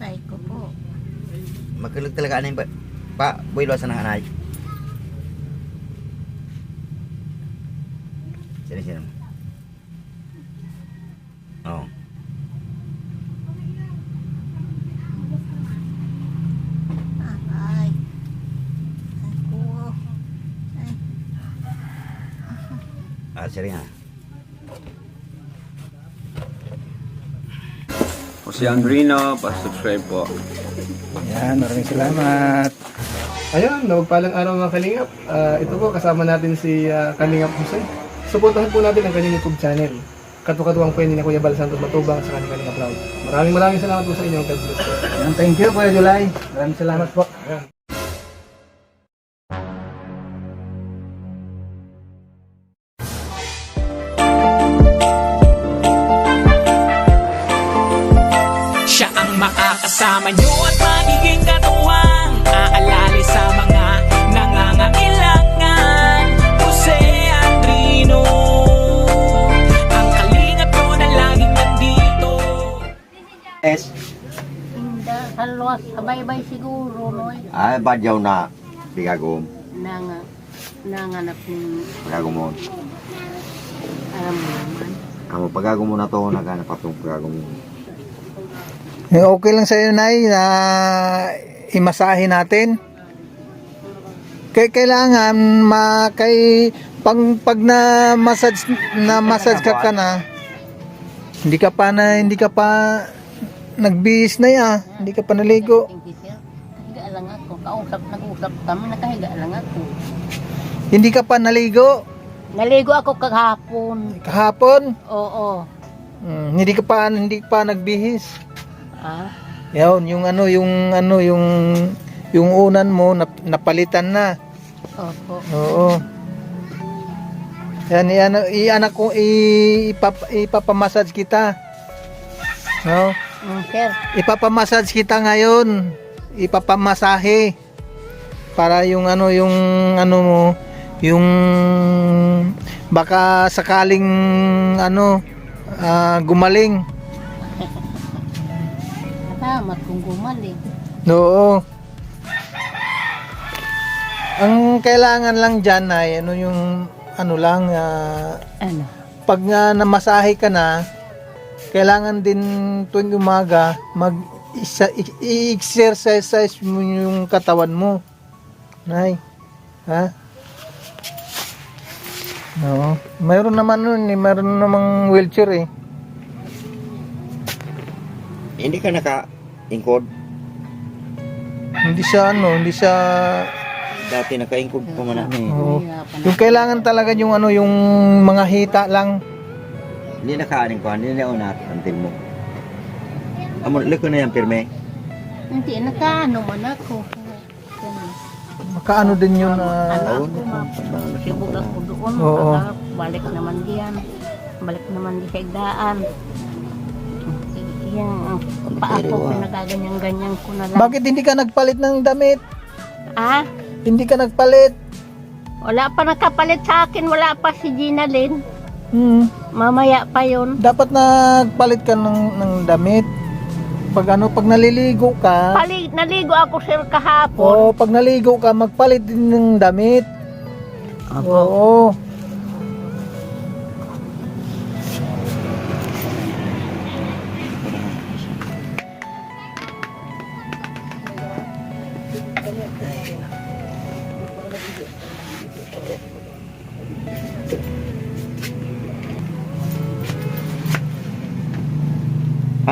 Aray ko po. Magkalag talaga anay pa boy lo sa nanay. Sino. Oh. Aray. Ako. Ay. Siri ha. Si Andrino, pa-subscribe po. Yan, maraming salamat. Ayun, nagpalang araw mga Kalingap. Ito po, kasama natin si Kalingap Jose. Suportahan po natin ang kanyang YouTube channel. Katukatuwang po yun ni Kuya Bal Santos Matubang sa kanyang Kalingap Vlog. Maraming salamat po sa inyo. God bless po. Yan, thank you, Kuya July. Maraming salamat po. Ayan. Siya ang makakasama nyo at magiging katuwang aalali sa mga nangangailangan. Jose Andrino, ang kalingap ko na laging nandito. Hindi. Halos. Sabay-bay siguro. No? Badyaw na bigagom. Nanganak ng Pagagom mo. alam mo naman. Amo pagagom mo na to naghanap atong pagagom mo. Okay lang sa'yo, Nay, na imasahe natin. Kailangan pag na massage ka na, hindi ka pa nagbihis na ya, hindi ka pa naligo. Thank you, sir. Nakahiga lang ako. Nag-usap kami, nakahiga lang ako. Hindi ka pa naligo Naligo ako kahapon. kahapon. Oo. Hindi pa nagbihis. Ah? Yun, yung unan mo napalitan na. Opo. Oo. Yan, ianak ko ipapamassage kita. No? Sir. Ipapamassage kita ngayon. Ipapamasahe para yung mo, yung baka sakaling gumaling. Salamat kung gumaling. Oo. Ang kailangan lang dyan ay Ano? pag namasahe ka na, kailangan din tuwing umaga i-exercise mo yung katawan mo. Nay. Ha? No. Mayroon namang wheelchair eh. Hindi ka naka-ingkod. Hindi siya Dati naka-ingkod pa man na eh. oo. Yung kailangan talaga yung mga hita lang. Hindi naka-aning ko, hindi na unat antin mo. Amo liko na yan pirme. Hindi, nakaano man ako. Makaano din yun Anak ko, masibog ako doon. Oo. Balik naman diyan. Balik naman di sa igdaan. Yung paa ko, pinagaganyan-ganyan ko na lang. Bakit hindi ka nagpalit ng damit? Ah? Hindi ka nagpalit? Wala pa nakapalit sa akin. Wala pa si Gina Lynn. Mamaya pa yun. Dapat nagpalit ka ng damit. Pag naliligo ka, Naligo ako sir kahapon. pag naligo ka, magpalit din ng damit. Oo.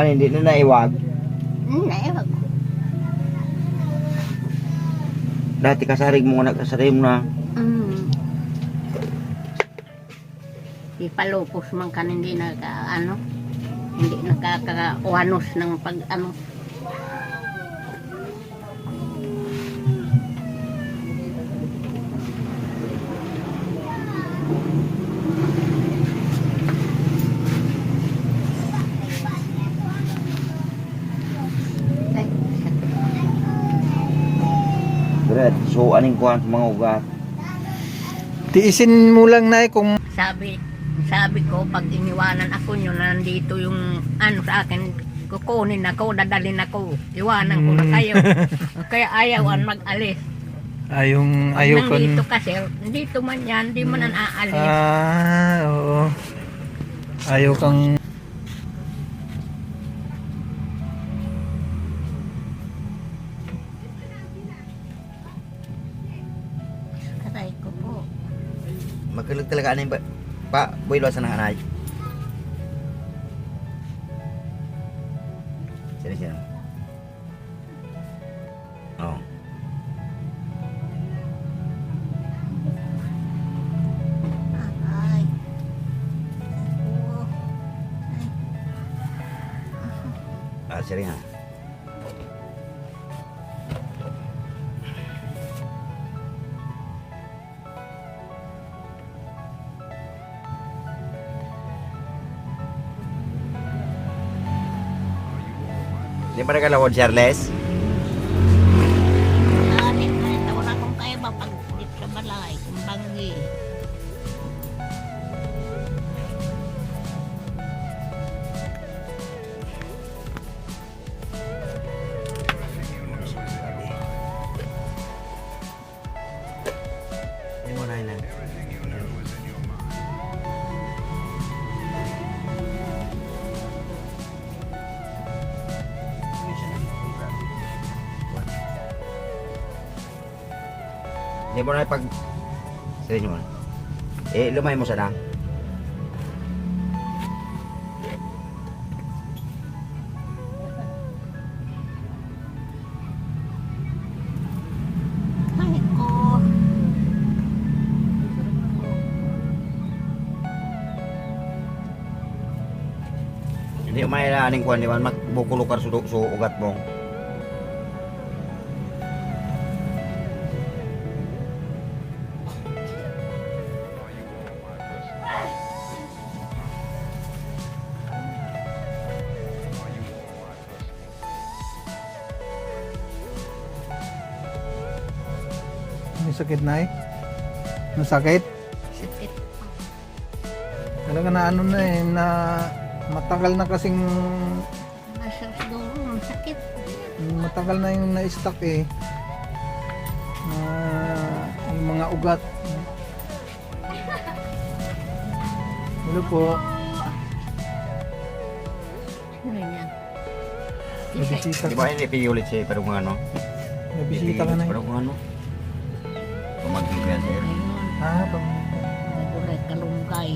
Hindi na naiwag. Ewan ko. Dati kasarig mo na. Ipalupos man ka hindi hindi nakakawanos ng pag So aning kuhan sa mga ugat. Tiisin mo lang na kung sabi ko pag iniwanan ako nyo na nandito yung sa akin kukunin ako, dadalhin ako. Iwanan ko na kayo. Kaya ayawan mag-alis. Ayaw ko. Nandito kasi, dito man yan, di man aalis. Oo. Ayaw kang Aray ko po. Magkalag talaga anay ba? Pa, boy losa ng anay. Sino. Oh. Ay. Siri nga. Di ba nagalawad, Charles? Kahit wala akong kaya ba pag dito sa balay, kung banggi. Hindi mo na ilan. Hindi mo na pag... Sige mo na. Lumay mo sana. Ay ko. Hindi umay na aning kuwan, di man magbukulukar sa ugat mo. may sakit na eh. Masakit. Sakit. Talaga na ano na eh, na matagal na kasing Nasa siguro, sakit. matagal na yung na-stuck eh. Na yung mga ugat. Hello po. Ano yan? May bisita Di ka. ba hindi piulit siya pero kung ano? May bisita ka na eh. Pero kung ano? Kung mag-event sir. Ayun. Pag Kalunggay.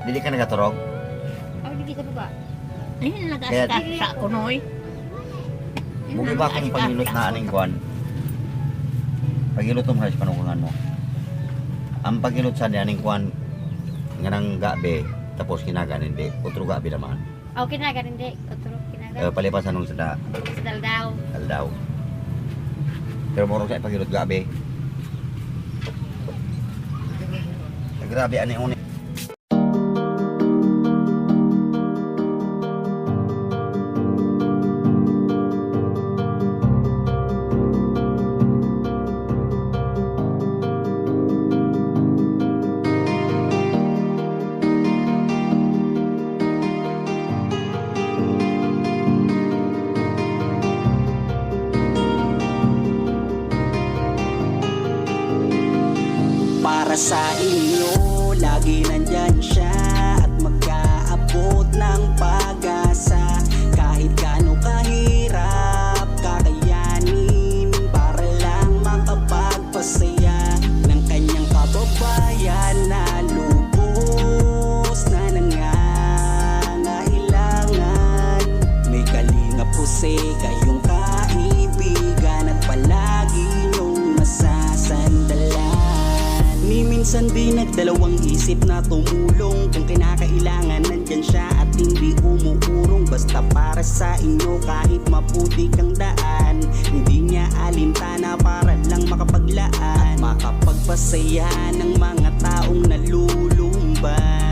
Dili ka nagaturog? Ayun, nag-askas sa kunoy. Mugi ba kung pagilot na aning kuwan? Pagilot mo halos panungan mo. Ang pagilot sa aning kuwan nga nang gabi tapos kinagan hindi. Utro gabi naman. Oh, kinagan hindi. Otro, kinagan. Palipasan nung sa Sa daldaw. aldaw. Pero morong sa pagilot gabi. Grabe ani uni. Para sa inyo, lagi nandyan siya at mag-aabot ng pag-asa. Kahit gaano kahirap, kakayanin para lang makapagpasaya ng kanyang kababayan na lubos na nangangailangan. May Kalingap Jose, kayong kaibigan at palagi niyong masasandalan. Ni minsan di nagdalawang isip na tumulong. Kung kinakailangan nandyan siya at hindi umuurong. Basta para sa inyo kahit maputik ang daan. Hindi niya alintana para lang makapaglaan at makapagpasaya ng mga taong nalulumban.